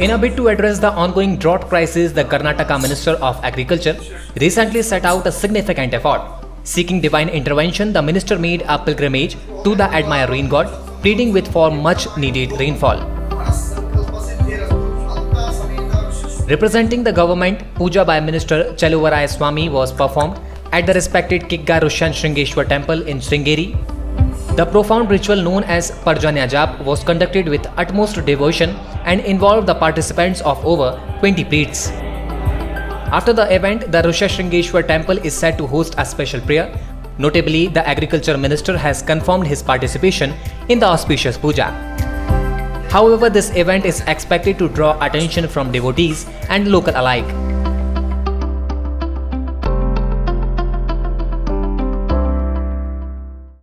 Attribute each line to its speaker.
Speaker 1: In a bid to address the ongoing drought crisis, the Karnataka Minister of Agriculture recently set out a significant effort. Seeking divine intervention, the minister made a pilgrimage to the Admire Rain God, pleading with for much needed rainfall. Representing the government, Pooja by Minister Chaluvarai Swami was performed at the respected Kigga Rushan Shringeshwar temple in Sringeri. The profound ritual known as Parjanya Jap was conducted with utmost devotion and involved the participants of over 20 priests. After the event, the Rusha Shringeshwar temple is said to host a special prayer. Notably, the agriculture minister has confirmed his participation in the auspicious puja. However, this event is expected to draw attention from devotees and local alike.